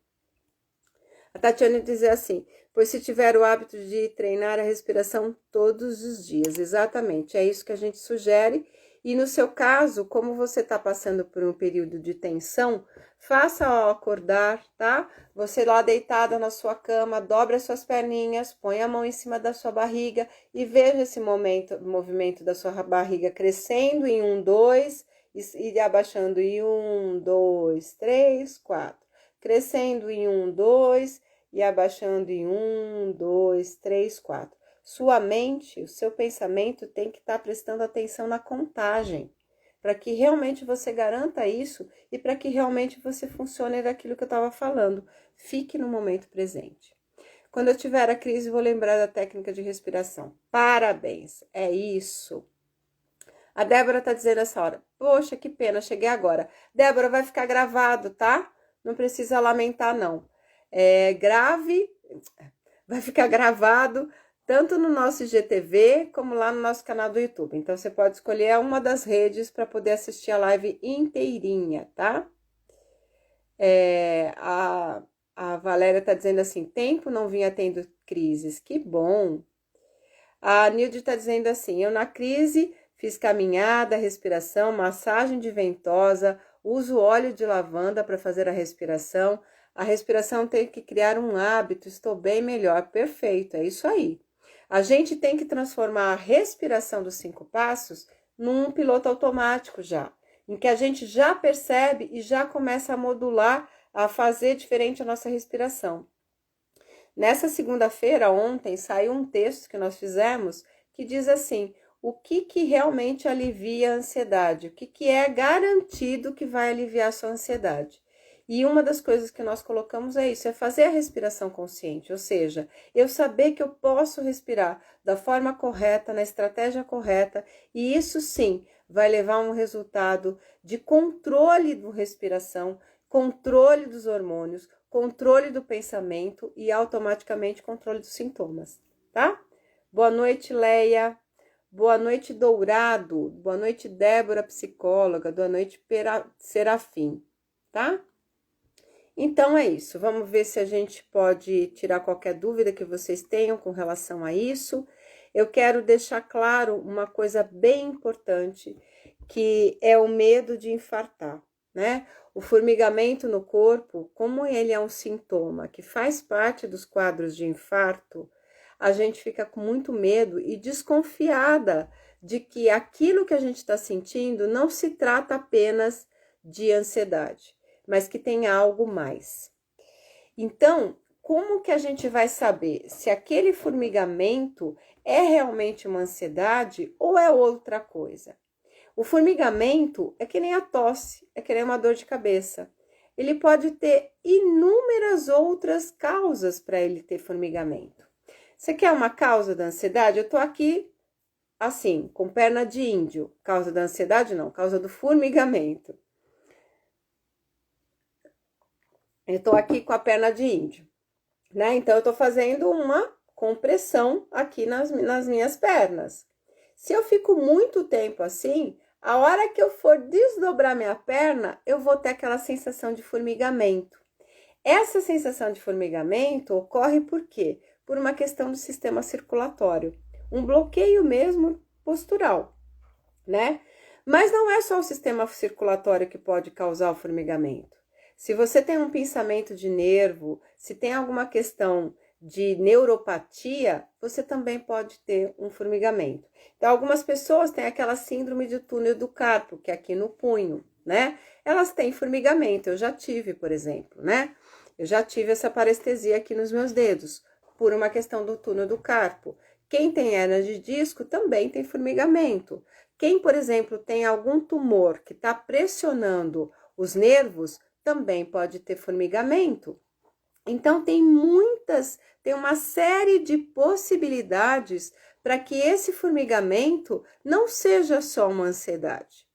A Tatiane diz assim, pois se tiver o hábito de treinar a respiração todos os dias, exatamente, é isso que a gente sugere. E no seu caso, como você está passando por um período de tensão, faça ao acordar, tá? Você lá deitada na sua cama, dobre as suas perninhas, põe a mão em cima da sua barriga e veja esse movimento da sua barriga crescendo em 1, 2, e abaixando em 1, 2, 3, 4. Crescendo em 1, 2 e abaixando em 1, 2, 3, 4. Sua mente, o seu pensamento tem que estar prestando atenção na contagem, para que realmente você garanta isso e para que realmente você funcione daquilo que eu estava falando. Fique no momento presente. Quando eu tiver a crise, vou lembrar da técnica de respiração. Parabéns, é isso. A Débora tá dizendo essa hora, poxa, que pena, cheguei agora. Débora, vai ficar gravado, tá? Não precisa lamentar, não. Vai ficar gravado tanto no nosso IGTV como lá no nosso canal do YouTube. Então, você pode escolher uma das redes para poder assistir a live inteirinha, tá? A Valéria tá dizendo assim, tempo não vinha tendo crises, que bom. A Nilde tá dizendo assim, eu na crise fiz caminhada, respiração, massagem de ventosa, uso óleo de lavanda para fazer a respiração. A respiração tem que criar um hábito, estou bem melhor. Perfeito, é isso aí. A gente tem que transformar a respiração dos 5 passos num piloto automático já, em que a gente já percebe e já começa a modular, a fazer diferente a nossa respiração. Nessa segunda-feira, ontem, saiu um texto que nós fizemos que diz assim, o que realmente alivia a ansiedade, o que é garantido que vai aliviar a sua ansiedade. E uma das coisas que nós colocamos é isso, é fazer a respiração consciente, ou seja, eu saber que eu posso respirar da forma correta, na estratégia correta, e isso sim vai levar a um resultado de controle da respiração, controle dos hormônios, controle do pensamento e automaticamente controle dos sintomas, tá? Boa noite, Leia. Boa noite, Dourado. Boa noite, Débora, psicóloga. Boa noite, Serafim, tá? Então é isso. Vamos ver se a gente pode tirar qualquer dúvida que vocês tenham com relação a isso. Eu quero deixar claro uma coisa bem importante, que é o medo de infartar, né? O formigamento no corpo, como ele é um sintoma que faz parte dos quadros de infarto, a gente fica com muito medo e desconfiada de que aquilo que a gente está sentindo não se trata apenas de ansiedade, mas que tem algo mais. Então, como que a gente vai saber se aquele formigamento é realmente uma ansiedade ou é outra coisa? O formigamento é que nem a tosse, é que nem uma dor de cabeça. Ele pode ter inúmeras outras causas para ele ter formigamento. Você quer uma causa da ansiedade? Eu tô aqui, assim, com perna de índio. Causa da ansiedade? Não, causa do formigamento. Eu tô aqui com a perna de índio, né? Então, eu tô fazendo uma compressão aqui nas minhas pernas. Se eu fico muito tempo assim, a hora que eu for desdobrar minha perna, eu vou ter aquela sensação de formigamento. Essa sensação de formigamento ocorre por quê? Por uma questão do sistema circulatório, um bloqueio mesmo postural, né? Mas não é só o sistema circulatório que pode causar o formigamento. Se você tem um pinçamento de nervo, se tem alguma questão de neuropatia, você também pode ter um formigamento. Então, algumas pessoas têm aquela síndrome de túnel do carpo, que é aqui no punho, né? Elas têm formigamento, eu já tive, por exemplo, né? Eu já tive essa parestesia aqui nos meus dedos, por uma questão do túnel do carpo. Quem tem hérnia de disco também tem formigamento. Quem, por exemplo, tem algum tumor que está pressionando os nervos, também pode ter formigamento. Então, tem uma série de possibilidades para que esse formigamento não seja só uma ansiedade.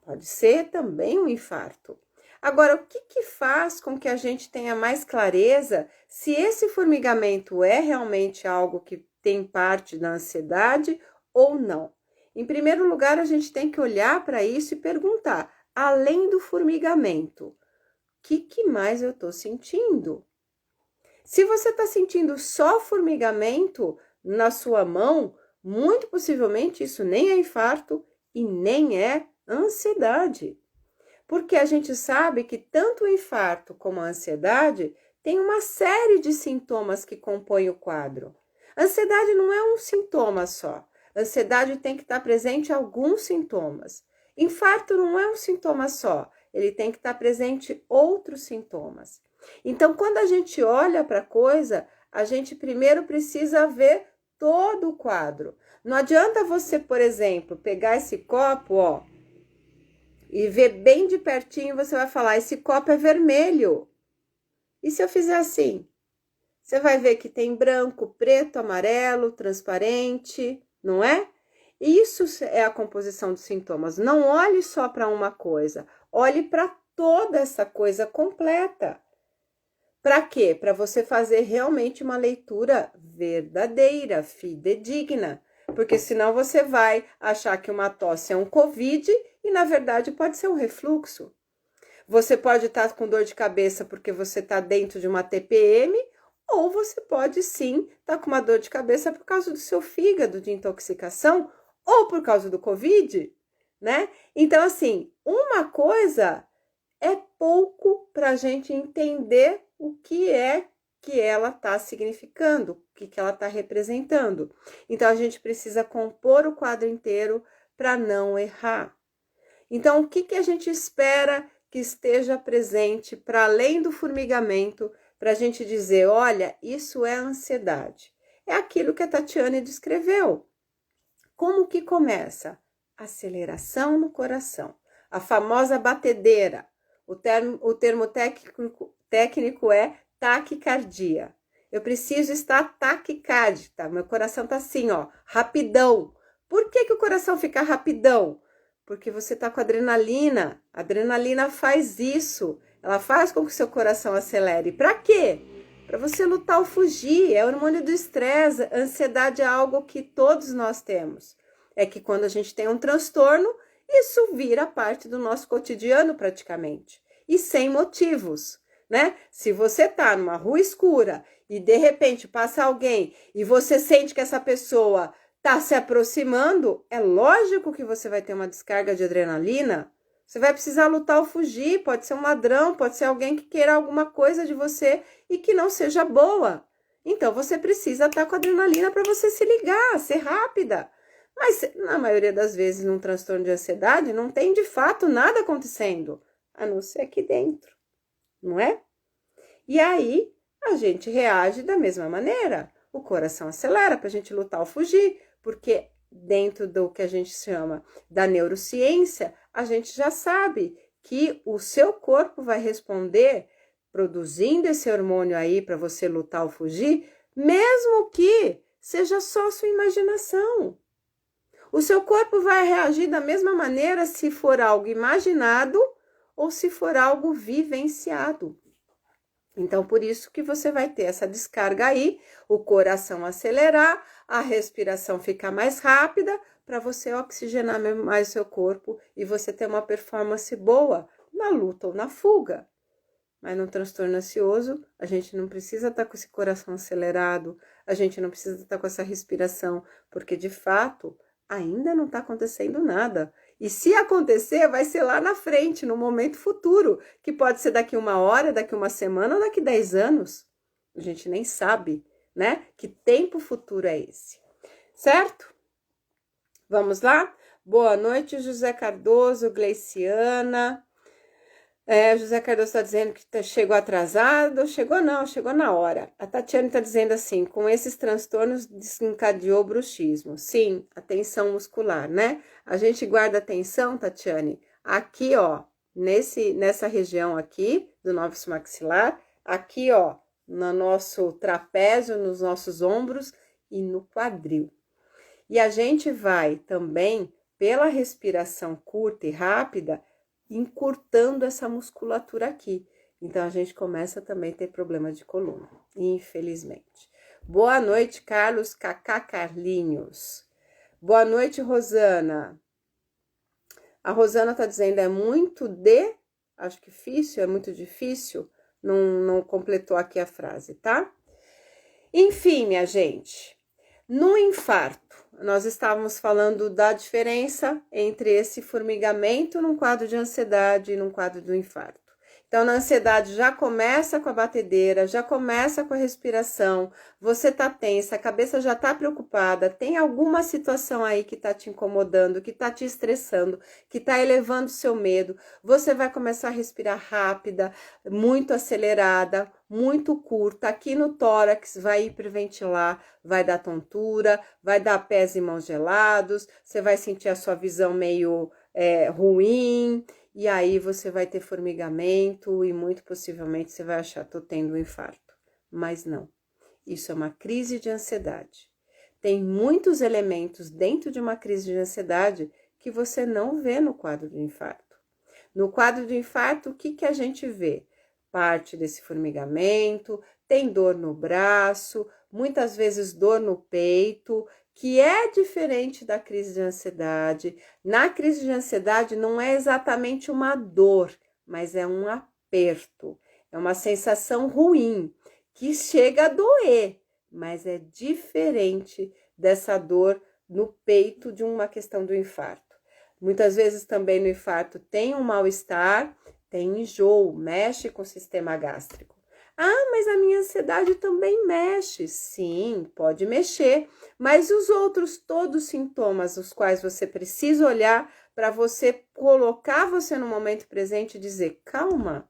Pode ser também um infarto. Agora, o que faz com que a gente tenha mais clareza se esse formigamento é realmente algo que tem parte da ansiedade ou não? Em primeiro lugar, a gente tem que olhar para isso e perguntar, além do formigamento, o que mais eu estou sentindo? Se você está sentindo só formigamento na sua mão, muito possivelmente isso nem é infarto e nem é ansiedade. Porque a gente sabe que tanto o infarto como a ansiedade tem uma série de sintomas que compõem o quadro. A ansiedade não é um sintoma só. A ansiedade tem que estar presente em alguns sintomas. Infarto não é um sintoma só. Ele tem que estar presente outros sintomas. Então, quando a gente olha para a coisa, a gente primeiro precisa ver todo o quadro. Não adianta você, por exemplo, pegar esse copo, ó, e ver bem de pertinho, você vai falar, esse copo é vermelho. E se eu fizer assim? Você vai ver que tem branco, preto, amarelo, transparente, não é? Isso é a composição dos sintomas. Não olhe só para uma coisa, olhe para toda essa coisa completa. Para quê? Para você fazer realmente uma leitura verdadeira, fidedigna. Porque senão você vai achar que uma tosse é um COVID e na verdade pode ser um refluxo. Você pode estar com dor de cabeça porque você está dentro de uma TPM, ou você pode sim estar com uma dor de cabeça por causa do seu fígado de intoxicação ou por causa do COVID, né? Então, assim, uma coisa é pouco para a gente entender o que é que ela está significando, o que ela está representando. Então, a gente precisa compor o quadro inteiro para não errar. Então, o que a gente espera que esteja presente para além do formigamento, para a gente dizer, olha, isso é ansiedade. É aquilo que a Tatiane descreveu. Como que começa? Aceleração no coração, a famosa batedeira. O termo técnico é taquicardia. Eu preciso estar taquicárdica, meu coração tá assim, ó, rapidão. Por que o coração fica rapidão? Porque você tá com adrenalina. A adrenalina faz isso. Ela faz com que o seu coração acelere. Para quê? Para você lutar ou fugir. É o hormônio do estresse. A ansiedade é algo que todos nós temos. É que quando a gente tem um transtorno, isso vira parte do nosso cotidiano praticamente. E sem motivos, né? Se você tá numa rua escura e de repente passa alguém e você sente que essa pessoa tá se aproximando, é lógico que você vai ter uma descarga de adrenalina. Você vai precisar lutar ou fugir, pode ser um ladrão, pode ser alguém que queira alguma coisa de você e que não seja boa. Então, você precisa estar com adrenalina para você se ligar, ser rápida. Mas, na maioria das vezes, num transtorno de ansiedade, não tem de fato nada acontecendo, a não ser aqui dentro, não é? E aí, a gente reage da mesma maneira. O coração acelera para a gente lutar ou fugir, porque dentro do que a gente chama da neurociência, a gente já sabe que o seu corpo vai responder produzindo esse hormônio aí para você lutar ou fugir, mesmo que seja só sua imaginação. O seu corpo vai reagir da mesma maneira se for algo imaginado ou se for algo vivenciado. Então, por isso que você vai ter essa descarga aí, o coração acelerar, a respiração ficar mais rápida, para você oxigenar mais o seu corpo e você ter uma performance boa na luta ou na fuga. Mas no transtorno ansioso, a gente não precisa estar com esse coração acelerado, a gente não precisa estar com essa respiração, porque de fato, ainda não está acontecendo nada. E se acontecer, vai ser lá na frente, no momento futuro, que pode ser daqui 1 hora, daqui 1 semana ou daqui 10 anos. A gente nem sabe, né? Que tempo futuro é esse, certo? Vamos lá? Boa noite, José Cardoso, Gleiciana. José Cardoso está dizendo que chegou atrasado. Chegou não, chegou na hora. A Tatiane está dizendo assim, com esses transtornos desencadeou bruxismo. Sim, a tensão muscular, né? A gente guarda a tensão, Tatiane, aqui, ó, nessa região aqui do nosso maxilar, aqui, ó, no nosso trapézio, nos nossos ombros e no quadril. E a gente vai também, pela respiração curta e rápida, encurtando essa musculatura aqui. Então, a gente começa também a ter problema de coluna, infelizmente. Boa noite, Carlos Cacá Carlinhos. Boa noite, Rosana. A Rosana tá dizendo, acho que difícil, é muito difícil, não completou aqui a frase, tá? Enfim, minha gente, no infarto, nós estávamos falando da diferença entre esse formigamento num quadro de ansiedade e num quadro do infarto. Então, na ansiedade já começa com a batedeira, já começa com a respiração, você tá tensa, a cabeça já tá preocupada, tem alguma situação aí que tá te incomodando, que tá te estressando, que tá elevando o seu medo, você vai começar a respirar rápida, muito acelerada, muito curta, aqui no tórax vai hiperventilar, vai dar tontura, vai dar pés e mãos gelados, você vai sentir a sua visão meio ruim, e aí você vai ter formigamento e muito possivelmente você vai achar, tô tendo um infarto. Mas não, isso é uma crise de ansiedade. Tem muitos elementos dentro de uma crise de ansiedade que você não vê no quadro de infarto. No quadro de infarto, o que a gente vê? Parte desse formigamento, tem dor no braço, muitas vezes dor no peito, que é diferente da crise de ansiedade. Na crise de ansiedade não é exatamente uma dor, mas é um aperto, é uma sensação ruim, que chega a doer, mas é diferente dessa dor no peito de uma questão do infarto. Muitas vezes também no infarto tem um mal-estar, tem enjoo, mexe com o sistema gástrico. Ah, mas a minha ansiedade também mexe. Sim, pode mexer, mas os outros todos os sintomas os quais você precisa olhar para você colocar você no momento presente e dizer, calma,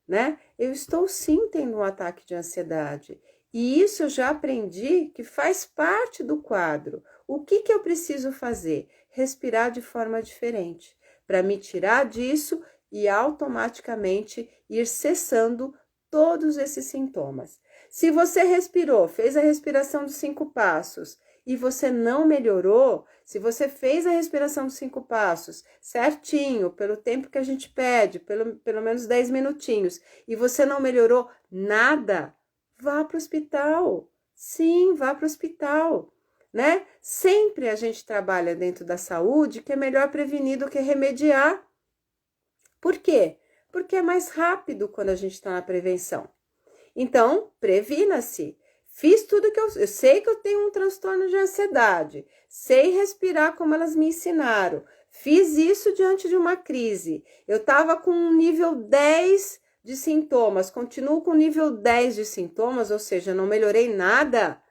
né? Eu estou sim tendo um ataque de ansiedade. E isso eu já aprendi que faz parte do quadro. O que eu preciso fazer? Respirar de forma diferente, para me tirar disso e automaticamente ir cessando todos esses sintomas. Se você respirou, fez a respiração dos 5 passos e você não melhorou, se você fez a respiração dos 5 passos certinho, pelo tempo que a gente pede, pelo menos 10 minutinhos, e você não melhorou nada, vá para o hospital. Sim, vá para o hospital, né? Sempre a gente trabalha dentro da saúde que é melhor prevenir do que remediar. Por quê? Porque é mais rápido quando a gente está na prevenção. Então, previna-se. Fiz tudo que eu sei que eu tenho um transtorno de ansiedade, sei respirar como elas me ensinaram. Fiz isso diante de uma crise. Eu estava com um nível 10 de sintomas, continuo com nível 10 de sintomas, ou seja, não melhorei nada.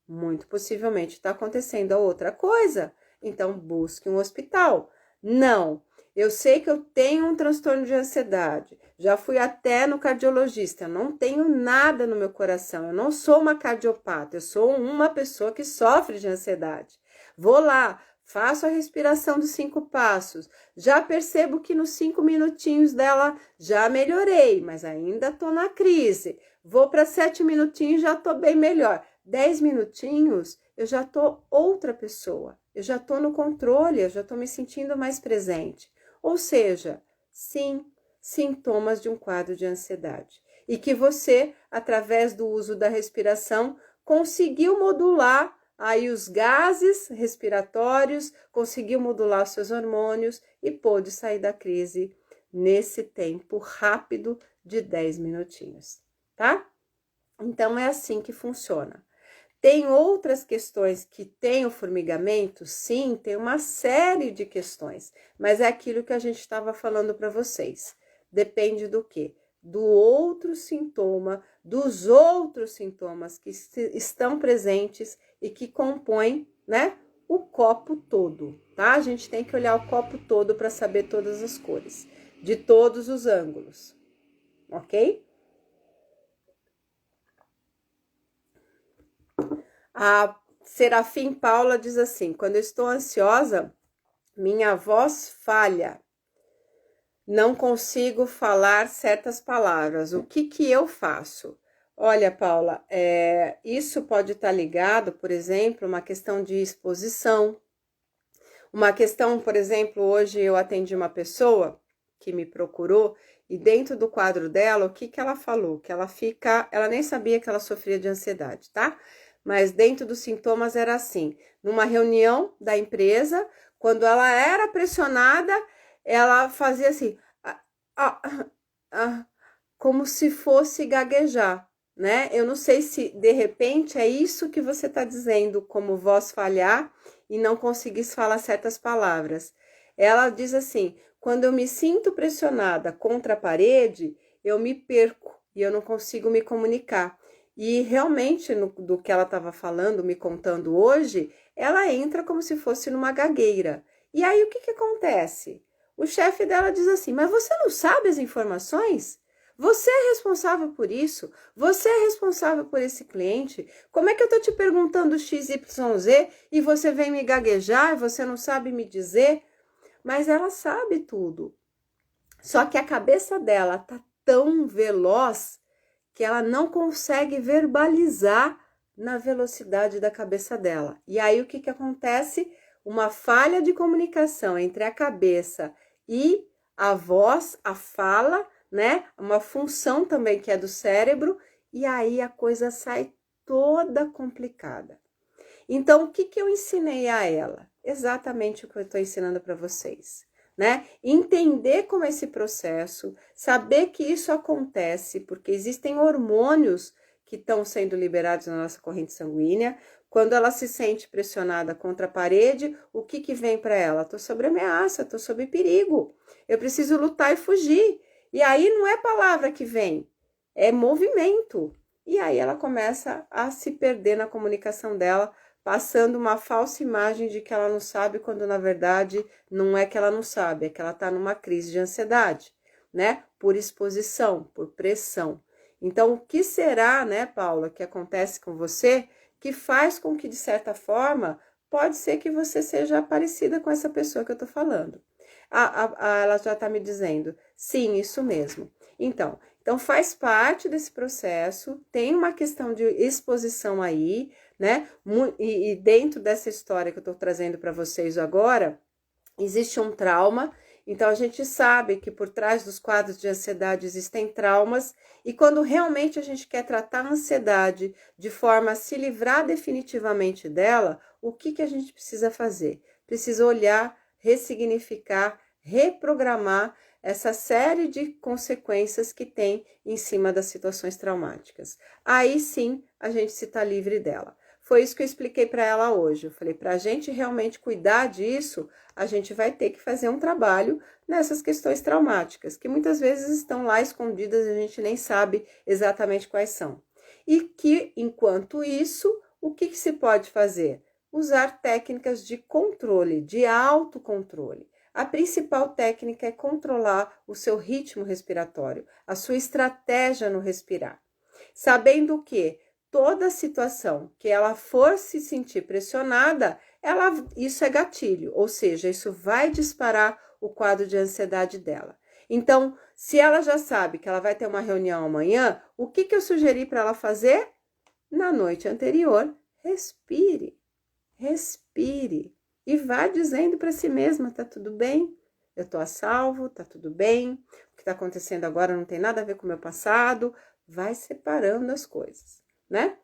Muito possivelmente está acontecendo a outra coisa. Então, busque um hospital. Não. Eu sei que eu tenho um transtorno de ansiedade, já fui até no cardiologista, não tenho nada no meu coração, eu não sou uma cardiopata, eu sou uma pessoa que sofre de ansiedade. Vou lá, faço a respiração dos 5 passos, já percebo que nos 5 minutinhos dela já melhorei, mas ainda estou na crise. Vou para 7 minutinhos, já estou bem melhor. 10 minutinhos, eu já estou outra pessoa, eu já estou no controle, eu já estou me sentindo mais presente. Ou seja, sim, sintomas de um quadro de ansiedade. E que você, através do uso da respiração, conseguiu modular aí os gases respiratórios, conseguiu modular os seus hormônios e pôde sair da crise nesse tempo rápido de 10 minutinhos, tá? Então, é assim que funciona. Tem outras questões que tem o formigamento? Sim, tem uma série de questões, mas é aquilo que a gente estava falando para vocês. Depende do quê? Do outro sintoma, dos outros sintomas que estão presentes e que compõem, né, o copo todo, tá? A gente tem que olhar o copo todo para saber todas as cores, de todos os ângulos, ok? A Serafim Paula diz assim, quando eu estou ansiosa, minha voz falha, não consigo falar certas palavras, o que eu faço? Olha, Paula, isso pode estar ligado, por exemplo, uma questão de exposição, uma questão, por exemplo, hoje eu atendi uma pessoa que me procurou e dentro do quadro dela, o que ela falou? Que ela nem sabia que ela sofria de ansiedade, tá? Mas dentro dos sintomas era assim, numa reunião da empresa, quando ela era pressionada, ela fazia assim, como se fosse gaguejar, né? Eu não sei se de repente é isso que você está dizendo, como voz falhar e não conseguir falar certas palavras. Ela diz assim, quando eu me sinto pressionada contra a parede, eu me perco e eu não consigo me comunicar. E realmente, do que ela estava falando, me contando hoje, ela entra como se fosse numa gagueira. E aí, o que que acontece? O chefe dela diz assim, mas você não sabe as informações? Você é responsável por isso? Você é responsável por esse cliente? Como é que eu estou te perguntando XYZ e você vem me gaguejar e você não sabe me dizer? Mas ela sabe tudo. Só que a cabeça dela tá tão veloz que ela não consegue verbalizar na velocidade da cabeça dela. E aí o que que acontece? Uma falha de comunicação entre a cabeça e a voz, a fala, né? Uma função também que é do cérebro, e aí a coisa sai toda complicada. Então, o que que eu ensinei a ela? Exatamente o que eu estou ensinando para vocês, né? Entender como é esse processo, saber que isso acontece, porque existem hormônios que estão sendo liberados na nossa corrente sanguínea. Quando ela se sente pressionada contra a parede, o que que vem para ela? Estou sob ameaça, estou sob perigo, eu preciso lutar e fugir. E aí não é palavra que vem, é movimento. E aí ela começa a se perder na comunicação dela, passando uma falsa imagem de que ela não sabe, quando na verdade não é que ela não sabe, é que ela está numa crise de ansiedade, né? Por exposição, por pressão. Então, o que será, né, Paula, que acontece com você, que faz com que, de certa forma, pode ser que você seja parecida com essa pessoa que eu tô falando. Ela já tá me dizendo, sim, isso mesmo. Então faz parte desse processo, tem uma questão de exposição aí, né? E dentro dessa história que eu tô trazendo para vocês agora, existe um trauma. Então a gente sabe que por trás dos quadros de ansiedade existem traumas, e quando realmente a gente quer tratar a ansiedade de forma a se livrar definitivamente dela, o que que a gente precisa fazer? Precisa olhar, ressignificar, reprogramar essa série de consequências que tem em cima das situações traumáticas. Aí sim a gente se tá livre dela. Foi isso que eu expliquei para ela hoje. Eu falei, para a gente realmente cuidar disso, a gente vai ter que fazer um trabalho nessas questões traumáticas, que muitas vezes estão lá escondidas e a gente nem sabe exatamente quais são. E que, enquanto isso, o que se pode fazer? Usar técnicas de controle, de autocontrole. A principal técnica é controlar o seu ritmo respiratório, a sua estratégia no respirar. Sabendo que toda situação que ela for se sentir pressionada, isso é gatilho, ou seja, isso vai disparar o quadro de ansiedade dela. Então, se ela já sabe que ela vai ter uma reunião amanhã, o que eu sugeri para ela fazer? Na noite anterior, respire, respire e vá dizendo para si mesma, tá tudo bem? Eu tô a salvo, tá tudo bem, o que tá acontecendo agora não tem nada a ver com o meu passado. Vai separando as coisas, né?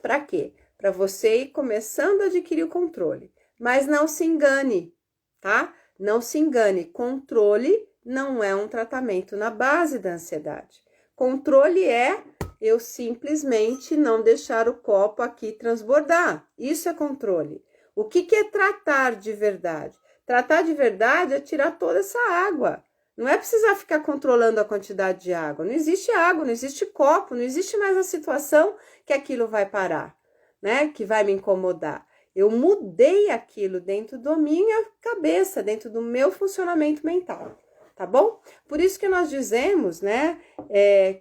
Para quê? Para você ir começando a adquirir o controle. Mas não se engane, tá? Não se engane. Controle não é um tratamento na base da ansiedade. Controle é eu simplesmente não deixar o copo aqui transbordar. Isso é controle. O que é tratar de verdade? Tratar de verdade é tirar toda essa água. Não é precisar ficar controlando a quantidade de água. Não existe água, não existe copo, não existe mais a situação que aquilo vai parar, né? Que vai me incomodar. Eu mudei aquilo dentro da minha cabeça, dentro do meu funcionamento mental, tá bom? Por isso que nós dizemos, né,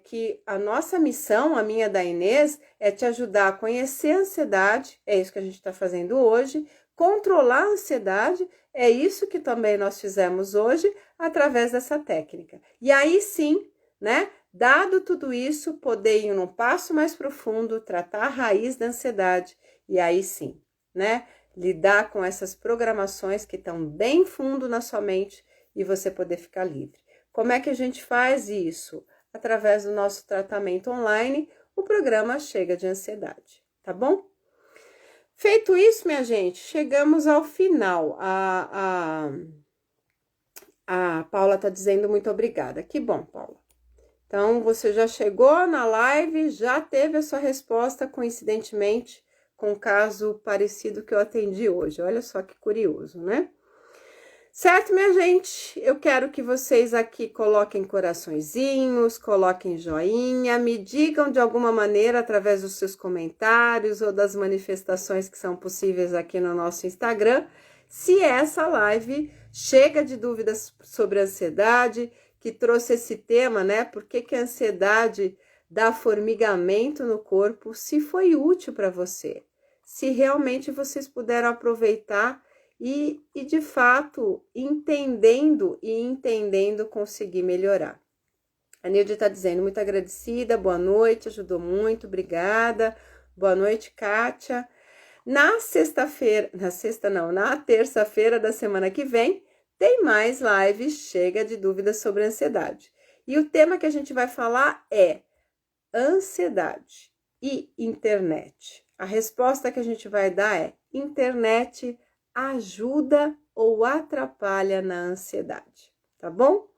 que a nossa missão, a minha da Inês, é te ajudar a conhecer a ansiedade, é isso que a gente está fazendo hoje, controlar a ansiedade, é isso que também nós fizemos hoje, através dessa técnica. E aí sim, né, dado tudo isso, poder ir num passo mais profundo, tratar a raiz da ansiedade, e aí sim, né, lidar com essas programações que estão bem fundo na sua mente e você poder ficar livre. Como é que a gente faz isso? Através do nosso tratamento online, o programa Chega de Ansiedade, tá bom? Feito isso, minha gente, chegamos ao final. A Paula tá dizendo muito obrigada. Que bom, Paula. Então, você já chegou na live, já teve a sua resposta, coincidentemente, com um caso parecido que eu atendi hoje. Olha só que curioso, né? Certo, minha gente? Eu quero que vocês aqui coloquem coraçõezinhos, coloquem joinha, me digam de alguma maneira através dos seus comentários ou das manifestações que são possíveis aqui no nosso Instagram, se essa live chega de dúvidas sobre ansiedade, que trouxe esse tema, né? Por que a ansiedade dá formigamento no corpo, se foi útil para você, se realmente vocês puderam aproveitar e de fato, entendendo conseguir melhorar. A Nilde está dizendo, muito agradecida, boa noite, ajudou muito, obrigada. Boa noite, Kátia. Na terça-feira da semana que vem, tem mais live Chega de Dúvidas sobre Ansiedade. E o tema que a gente vai falar é ansiedade e internet. A resposta que a gente vai dar é: internet ajuda ou atrapalha na ansiedade, tá bom?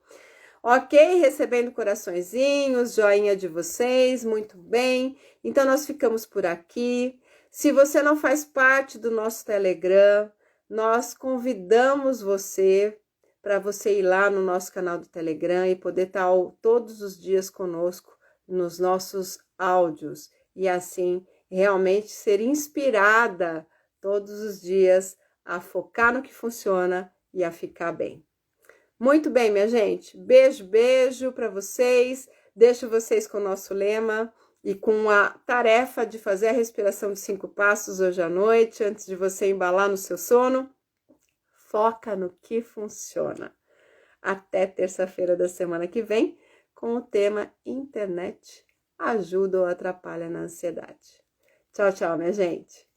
Ok, recebendo coraçõezinhos, joinha de vocês, muito bem. Então, nós ficamos por aqui. Se você não faz parte do nosso Telegram, nós convidamos você para você ir lá no nosso canal do Telegram e poder estar todos os dias conosco nos nossos áudios e assim realmente ser inspirada todos os dias a focar no que funciona e a ficar bem. Muito bem, minha gente. Beijo, beijo para vocês. Deixo vocês com o nosso lema e com a tarefa de fazer a respiração de 5 passos hoje à noite, antes de você embalar no seu sono. Foca no que funciona. Até terça-feira da semana que vem, com o tema internet ajuda ou atrapalha na ansiedade. Tchau, tchau, minha gente.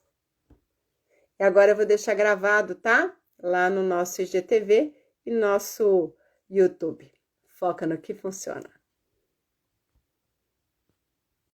E agora eu vou deixar gravado, tá? Lá no nosso IGTV e nosso YouTube. Foca no que funciona.